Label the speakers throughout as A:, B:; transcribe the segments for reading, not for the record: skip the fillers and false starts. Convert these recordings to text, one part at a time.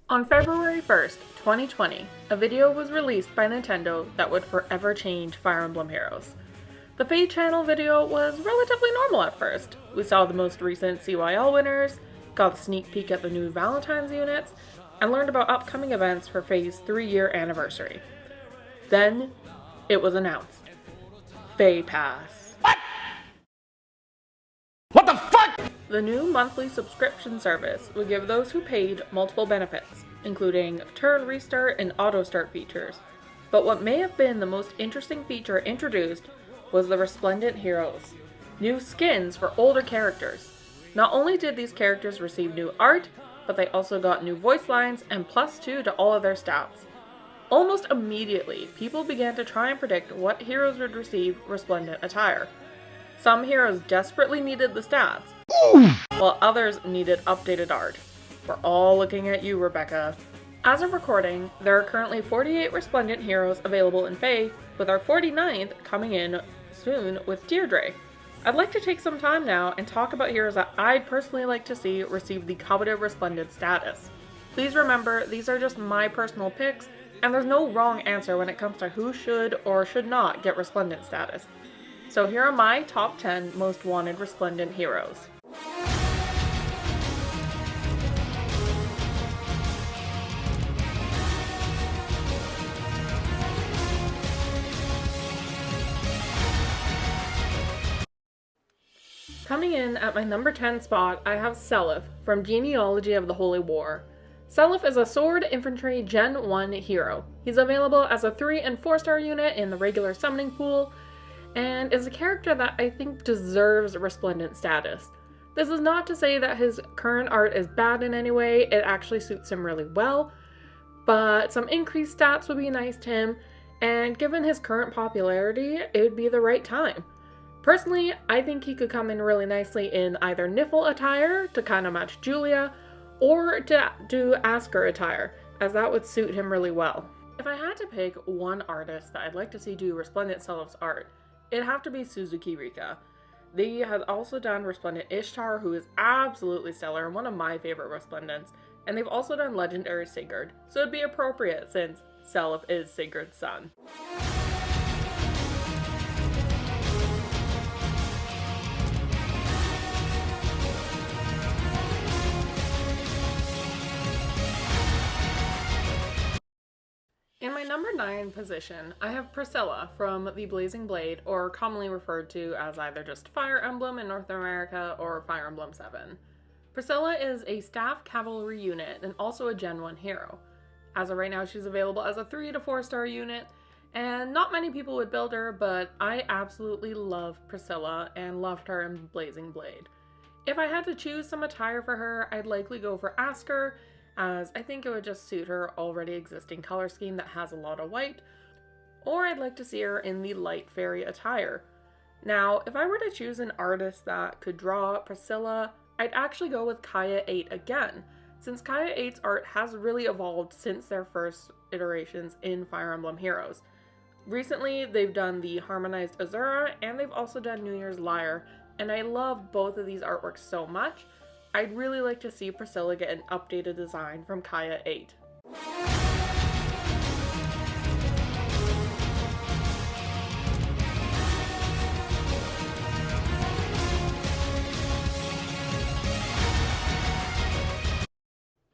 A: On February 1st, 2020, a video was released by Nintendo that would forever change Fire Emblem Heroes. The Fade Channel video was relatively normal at first. We saw the most recent CYL winners, got a sneak peek at the new Valentine's units, and learned about upcoming events for Fade's 3-year anniversary. Then, it was announced. Fade Pass.
B: What the fuck?
A: The new monthly subscription service would give those who paid multiple benefits, including turn restart and auto start features. But what may have been the most interesting feature introduced was the Resplendent heroes. New skins for older characters. Not only did these characters receive new art, but they also got new voice lines and +2 to all of their stats. Almost immediately, people began to try and predict what heroes would receive Resplendent attire. Some heroes desperately needed the stats, while others needed updated art. We're all looking at you, Rebecca. As of recording, there are currently 48 Resplendent heroes available in Fae, with our 49th coming in soon with Deirdre. I'd like to take some time now and talk about heroes that I'd personally like to see receive the coveted Resplendent status. Please remember, these are just my personal picks, and there's no wrong answer when it comes to who should or should not get Resplendent status. So here are my top 10 most wanted Resplendent heroes. Coming in at my number 10 spot, I have Selleth from Genealogy of the Holy War. Selleth is a sword infantry Gen 1 hero. He's available as a 3 and 4-star unit in the regular summoning pool, and is a character that I think deserves Resplendent status. This is not to say that his current art is bad in any way, it actually suits him really well, but some increased stats would be nice to him, and given his current popularity, it would be the right time. Personally, I think he could come in really nicely in either Niffle attire to kind of match Julia, or to do Asker attire, as that would suit him really well. If I had to pick one artist that I'd like to see do Resplendent Selleth's art, it'd have to be Suzuki Rika. They had also done Resplendent Ishtar, who is absolutely stellar and one of my favorite Resplendents, and they've also done Legendary Sigurd, so it'd be appropriate since Selleth is Sigurd's son. In my number 9 position, I have Priscilla from the Blazing Blade, or commonly referred to as either just Fire Emblem in North America or Fire Emblem 7. Priscilla is a staff cavalry unit and also a Gen 1 hero. As of right now, she's available as a 3 to 4-star unit, and not many people would build her, but I absolutely love Priscilla and loved her in Blazing Blade. If I had to choose some attire for her, I'd likely go for Asker, as I think it would just suit her already existing color scheme that has a lot of white, or I'd like to see her in the light fairy attire. Now, if I were to choose an artist that could draw Priscilla, I'd actually go with Kaya 8 again, since Kaya 8's art has really evolved since their first iterations in Fire Emblem Heroes. Recently, they've done the Harmonized Azura, and they've also done New Year's Lyre, and I love both of these artworks so much. I'd really like to see Priscilla get an updated design from Kaya 8.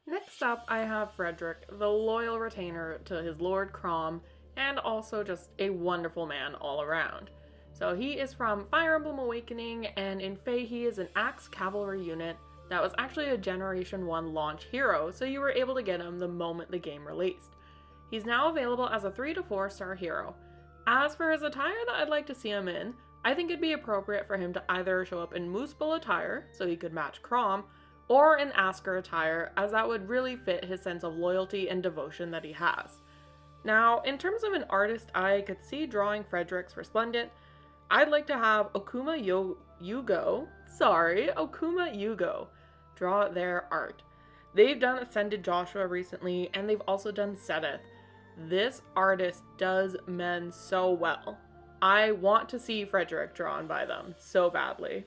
A: Next up, I have Frederick, the loyal retainer to his Lord Crom, and also just a wonderful man all around. So he is from Fire Emblem Awakening, and in Fae he is an Axe Cavalry unit that was actually a Generation 1 launch hero, so you were able to get him the moment the game released. He's now available as a 3 to 4-star hero. As for his attire that I'd like to see him in, I think it'd be appropriate for him to either show up in Mooseball attire, so he could match Crom, or in Asker attire, as that would really fit his sense of loyalty and devotion that he has. Now, in terms of an artist I could see drawing Frederick's Resplendent, I'd like to have Okuma Yugo draw their art. They've done Ascended Joshua recently, and they've also done Selleth. This artist does men so well. I want to see Frederick drawn by them so badly.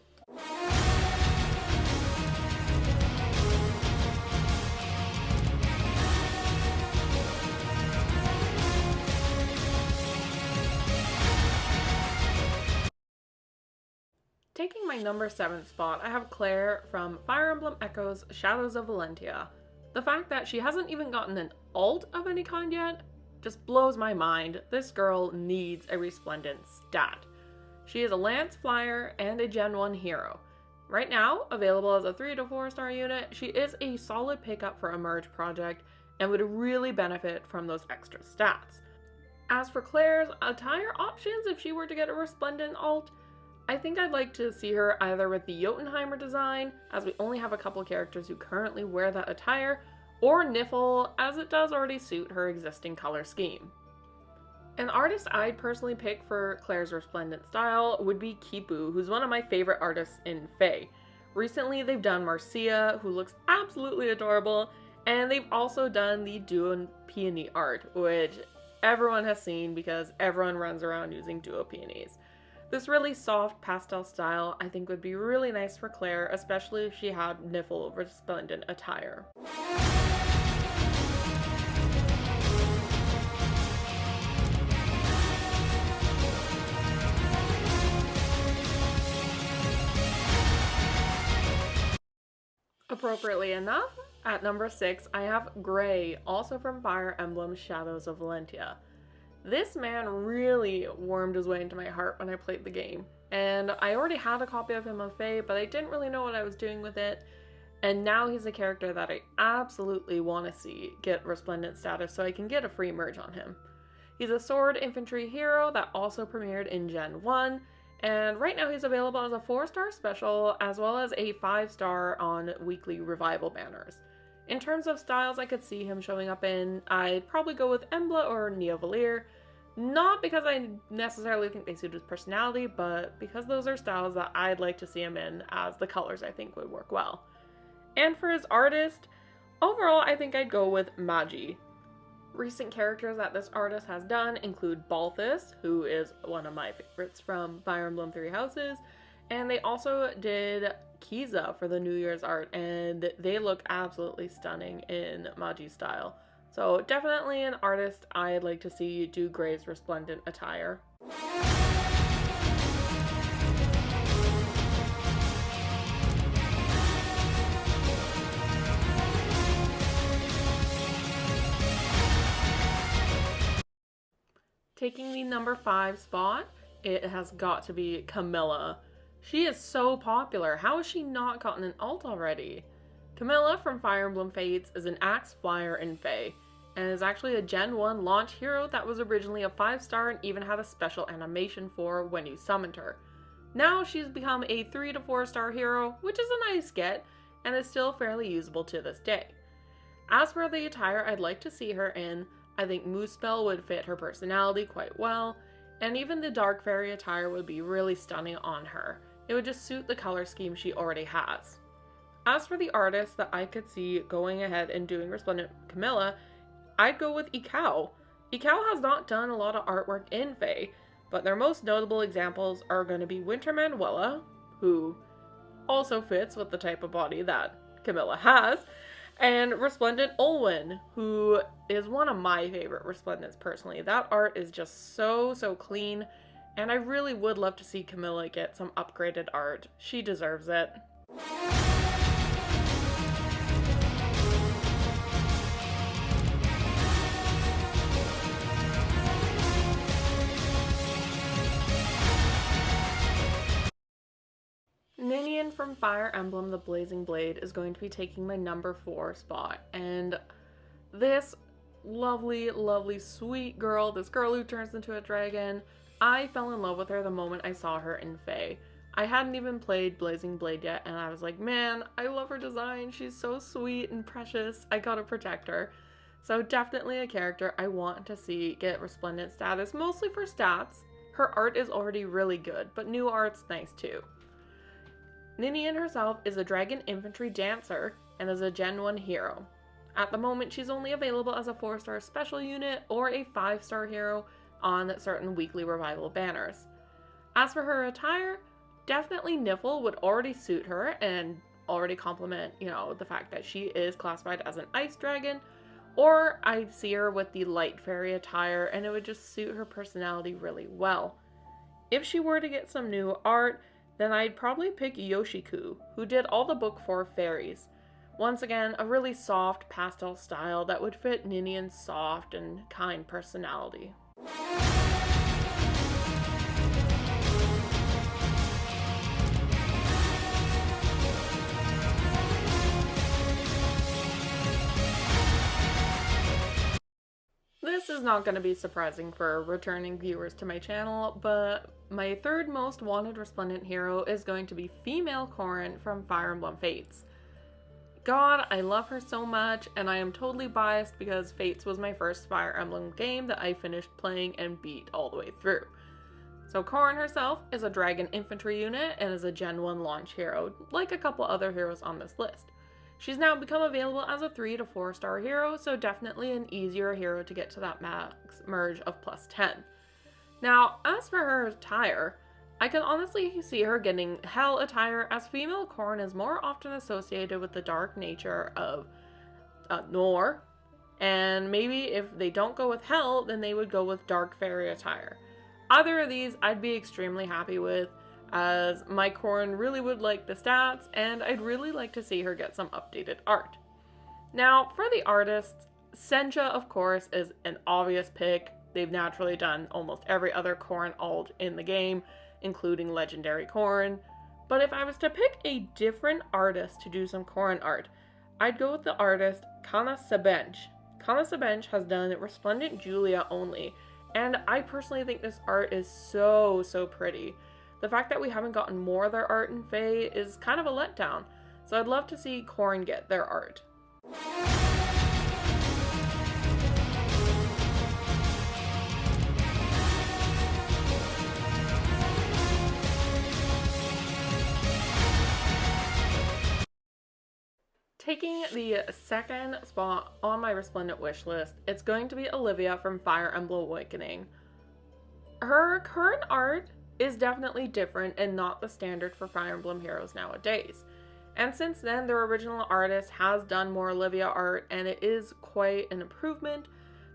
A: Taking my number 7 spot, I have Claire from Fire Emblem Echoes Shadows of Valentia. The fact that she hasn't even gotten an alt of any kind yet just blows my mind. This girl needs a Resplendent stat. She is a Lance Flyer and a Gen 1 hero. Right now, available as a 3 to 4 star unit, she is a solid pickup for a merge project and would really benefit from those extra stats. As for Claire's attire options, if she were to get a Resplendent alt, I think I'd like to see her either with the Jotunheimer design, as we only have a couple characters who currently wear that attire, or Niffle, as it does already suit her existing color scheme. An artist I'd personally pick for Claire's Resplendent style would be Kipu, who's one of my favorite artists in Fae. Recently they've done Marcia, who looks absolutely adorable, and they've also done the Duo Peony art, which everyone has seen because everyone runs around using Duo Peonies. This really soft pastel style I think would be really nice for Claire, especially if she had Niffle Resplendent attire. Appropriately enough, at number 6, I have Gray, also from Fire Emblem Shadows of Valentia. This man really warmed his way into my heart when I played the game, and I already had a copy of him on Fae, but I didn't really know what I was doing with it, and now he's a character that I absolutely want to see get Resplendent status so I can get a free merge on him. He's a sword infantry hero that also premiered in Gen 1, and right now he's available as a 4-star special as well as a 5-star on weekly revival banners. In terms of styles I could see him showing up in, I'd probably go with Emblem or Neovalier. Not because I necessarily think they suit his personality, but because those are styles that I'd like to see him in, as the colors I think would work well. And for his artist, overall I think I'd go with Magi. Recent characters that this artist has done include Balthus, who is one of my favorites from Fire Emblem Three Houses, and they also did Kiza for the New Year's art, and they look absolutely stunning in Magi style. So definitely an artist I'd like to see do Gray's Resplendent attire. Taking the number 5 spot, it has got to be Camilla. She is so popular. How has she not gotten an alt already? Camilla from Fire Emblem Fates is an axe flyer in Fae, and is actually a Gen 1 launch hero that was originally a 5-star and even had a special animation for when you summoned her. Now she's become a 3 to 4-star hero, which is a nice get, and is still fairly usable to this day. As for the attire I'd like to see her in, I think Moosespell would fit her personality quite well, and even the Dark Fairy attire would be really stunning on her. It would just suit the color scheme she already has. As for the artist that I could see going ahead and doing Resplendent Camilla, I'd go with Ikao. Ikao has not done a lot of artwork in Fae, but their most notable examples are going to be Winter Manuela, who also fits with the type of body that Camilla has, and Resplendent Olwen, who is one of my favorite Resplendents personally. That art is just so clean, and I really would love to see Camilla get some upgraded art. She deserves it. Ninian from Fire Emblem The Blazing Blade is going to be taking my number 4 spot, and this lovely, sweet girl, this girl who turns into a dragon, I fell in love with her the moment I saw her in Fae. I hadn't even played Blazing Blade yet, and I was like, man, I love her design, she's so sweet and precious, I gotta protect her. So definitely a character I want to see get Resplendent status, mostly for stats. Her art is already really good, but new art's nice too. Ninian herself is a dragon infantry dancer and is a Gen 1 hero. At the moment, she's only available as a 4-star special unit or a 5-star hero on certain weekly revival banners. As for her attire, definitely Niffle would already suit her and already complement, the fact that she is classified as an ice dragon, or I'd see her with the light fairy attire and it would just suit her personality really well. If she were to get some new art, then I'd probably pick Yoshiku, who did all the book for fairies. Once again, a really soft pastel style that would fit Ninian's soft and kind personality. This is not going to be surprising for returning viewers to my channel, but my third most wanted Resplendent hero is going to be female Corin from Fire Emblem Fates. God, I love her so much, and I am totally biased because Fates was my first Fire Emblem game that I finished playing and beat all the way through. So Corin herself is a dragon infantry unit and is a Gen 1 launch hero, like a couple other heroes on this list. She's now become available as a 3 to 4 star hero, so definitely an easier hero to get to that max merge of plus 10. Now, as for her attire, I can honestly see her getting Hell attire, as female Corin is more often associated with the dark nature of Nor, and maybe if they don't go with Hell, then they would go with dark fairy attire. Either of these I'd be extremely happy with, as my Corin really would like the stats, and I'd really like to see her get some updated art. Now, for the artists, Senja, of course, is an obvious pick. They've naturally done almost every other Corin alt in the game, including Legendary Corin. But if I was to pick a different artist to do some Corin art, I'd go with the artist Kana Sabench. Kana Sabench has done Resplendent Julia only, and I personally think this art is so pretty. The fact that we haven't gotten more of their art in Fae is kind of a letdown, so I'd love to see Corin get their art. Taking the second spot on my Resplendent wish list, it's going to be Olivia from Fire Emblem Awakening. Her current art is definitely different and not the standard for Fire Emblem heroes nowadays. And since then, their original artist has done more Olivia art, and it is quite an improvement.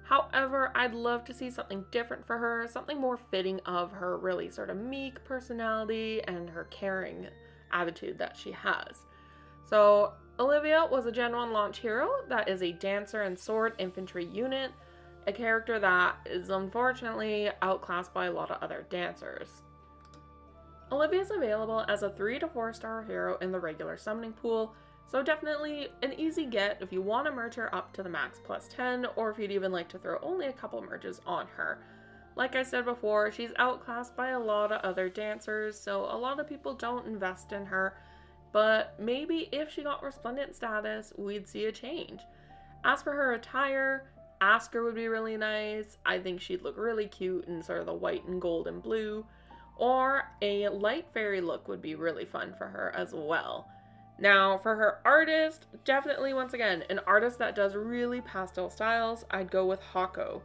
A: However, I'd love to see something different for her, something more fitting of her really sort of meek personality and her caring attitude that she has. So Olivia was a Gen 1 launch hero that is a dancer and sword infantry unit, a character that is unfortunately outclassed by a lot of other dancers. Olivia is available as a 3 to 4 star hero in the regular summoning pool, so definitely an easy get if you want to merge her up to the max plus 10, or if you'd even like to throw only a couple merges on her. Like I said before, she's outclassed by a lot of other dancers, so a lot of people don't invest in her, but maybe if she got Resplendent status, we'd see a change. As for her attire, Asker would be really nice. I think she'd look really cute in sort of the white and gold and blue. Or a light fairy look would be really fun for her as well. Now, for her artist, definitely, once again, an artist that does really pastel styles, I'd go with Hako.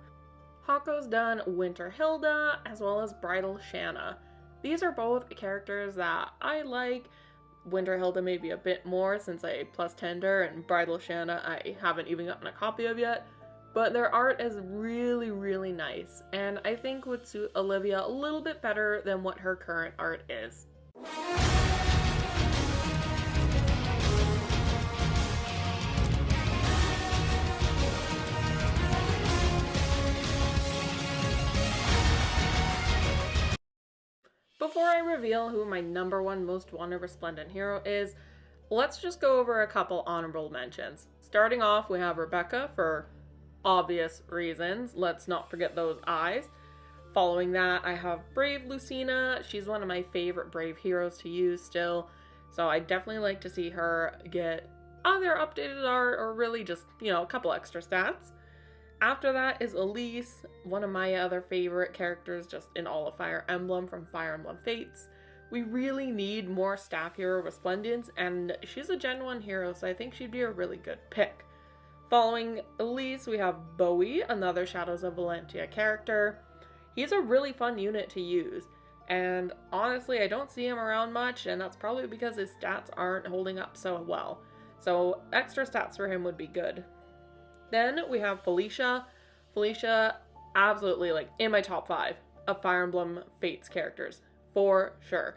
A: Hako's done Winter Hilda as well as Bridal Shanna. These are both characters that I like. Winter Hilda maybe a bit more since I plus 10'd her, and Bridal Shanna I haven't even gotten a copy of yet. But their art is really nice, and I think would suit Olivia a little bit better than what her current art is. Before I reveal who my number one most wanted Resplendent hero is, let's just go over a couple honorable mentions. Starting off, we have Rebecca for obvious reasons. Let's not forget those eyes. Following that, I have Brave Lucina. She's one of my favorite Brave heroes to use still, so I definitely like to see her get either updated art or really just, a couple extra stats. After that is Elise, one of my other favorite characters just in all of Fire Emblem from Fire Emblem Fates. We really need more staff hero Resplendence, and she's a Gen 1 hero, so I think she'd be a really good pick. Following Elise, we have Bowie, another Shadows of Valentia character. He's a really fun unit to use, and honestly, I don't see him around much, and that's probably because his stats aren't holding up so well. So extra stats for him would be good. Then we have Felicia. Felicia, absolutely in my top 5 of Fire Emblem Fates characters, for sure.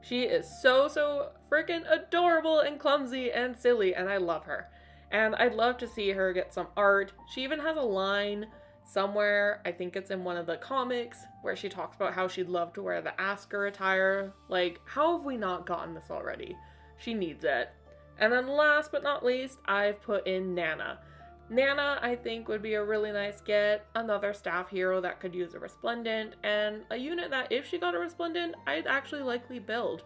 A: She is so freaking adorable and clumsy and silly, and I love her. And I'd love to see her get some art. She even has a line somewhere, I think it's in one of the comics, where she talks about how she'd love to wear the Asker attire. Like, how have we not gotten this already? She needs it. And then last but not least, I've put in Nana. Nana, I think, would be a really nice get. Another staff hero that could use a Resplendent, and a unit that, if she got a Resplendent, I'd actually likely build.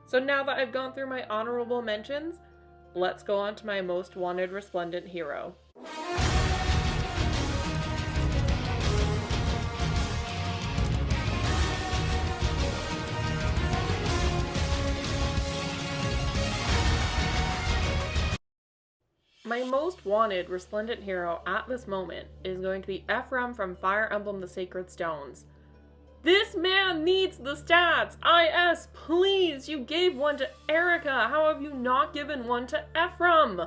A: So now that I've gone through my honorable mentions, let's go on to my most wanted Resplendent hero. My most wanted Resplendent hero at this moment is going to be Ephraim from Fire Emblem The Sacred Stones. This man needs the stats! IS, please! You gave one to Erica! How have you not given one to Ephraim?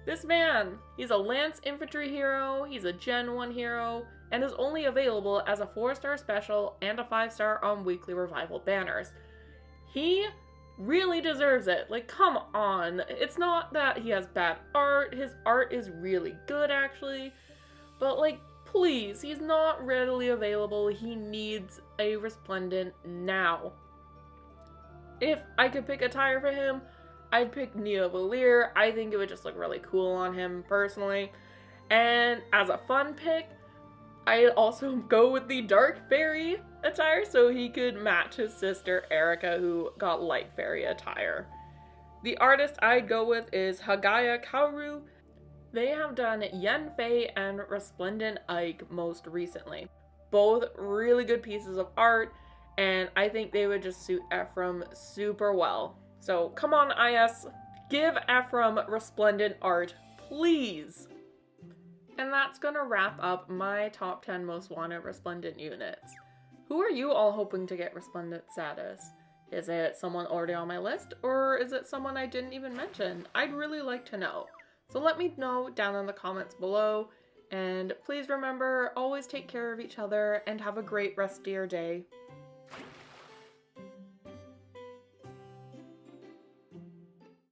A: This man, he's a Lance Infantry hero, he's a Gen 1 hero, and is only available as a 4-star special and a 5-star on weekly revival banners. He really deserves it. Like, come on. It's not that he has bad art. His art is really good, actually. But, like, please, he's not readily available. He needs a Resplendent now. If I could pick a attire for him, I'd pick Neo Valir. I think it would just look really cool on him, personally. And as a fun pick, I'd also go with the Dark Fairy attire so he could match his sister Erica, who got Light Fairy attire. The artist I'd go with is Hagaya Kaoru. They have done Yenfei and Resplendent Ike most recently. Both really good pieces of art, and I think they would just suit Ephraim super well. So come on, IS, give Ephraim Resplendent art, please! And that's gonna wrap up my top 10 most wanted Resplendent units. Who are you all hoping to get Resplendent status? Is it someone already on my list, or is it someone I didn't even mention? I'd really like to know. So let me know down in the comments below, and please remember, always take care of each other and have a great rest of your day.